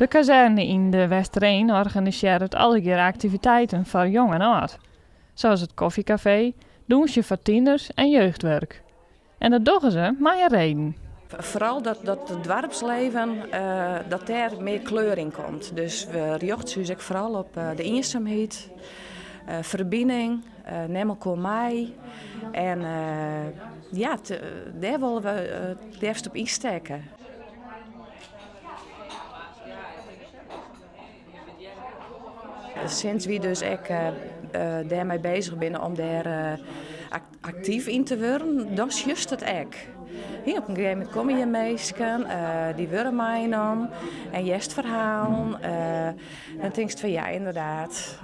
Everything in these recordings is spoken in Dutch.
De kazerne in de Westereen organiseert alle keer activiteiten voor jong en oud. Zoals het koffiecafé, douche voor tieners en jeugdwerk. En dat doen ze maar een reden. Vooral dat het dorpsleven, dat daar meer kleur in komt. Dus we richten ons vooral op de eenzaamheid, verbinding, neem elkaar mee. En daar willen we het eerst op insteken. Sinds we dus daarmee bezig zijn om daar actief in te worden, dat is juist het ek. Hier op een gegeven moment komen je mensen, die worden meegenomen en juist verhalen. En denk je van ja, inderdaad,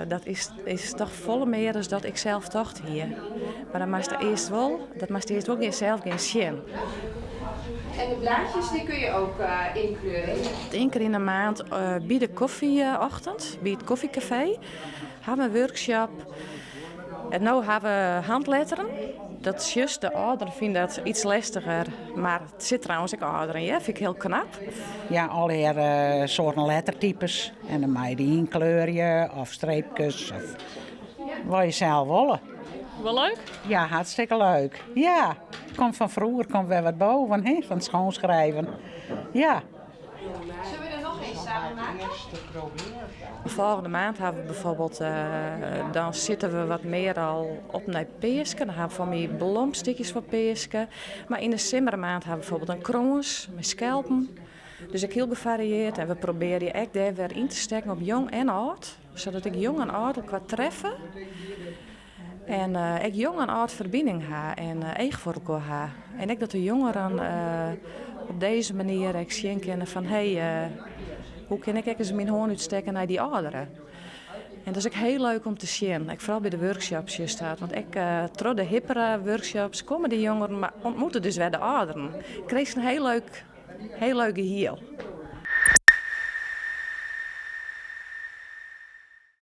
dat is toch volle meer dan dat ik zelf dacht hier. Maar dat moest eerst wel zelf geen zien. En de blaadjes die kun je ook inkleuren. Eén keer in de maand bij de koffieochtend, bij het koffiecafé, hebben we een workshop. En nu hebben we handletteren. Dat is juist, de ouderen vinden dat iets lastiger. Maar het zit trouwens ook ouderen, ja, vind ik heel knap. Ja, allerlei soorten lettertypes. En dan mag je die inkleuren of streepjes of wat je zelf wil. Wel leuk? Ja, hartstikke leuk. Ja, komt van vroeger, komt weer wat boven, hè? Van het schoonschrijven. Ja. Zullen we er nog eens samen maken? Volgende maand hebben we bijvoorbeeld, dan zitten we wat meer al op naar peesken. Dan hebben we van die bloemstukjes voor peesken. Maar in de zomermaand hebben we bijvoorbeeld een krons met schelpen. Dus ik heel gevarieerd en we proberen die echt daar weer in te steken op jong en oud. Zodat ik jong en oud ook wat treffen. En ik jong en oud verbinding ha en eigen voor elkaar ha. En ik dat de jongeren op deze manier zien kennen van hoe kan ik eens mijn hoorn uitsteken naar die ouderen. En dat is ook heel leuk om te zien. Ik vooral bij de workshops hier staat. Want ik door de hippere workshops komen die jongeren, maar ontmoeten dus weer de ouderen. Ik kreeg een heel leuk geheel.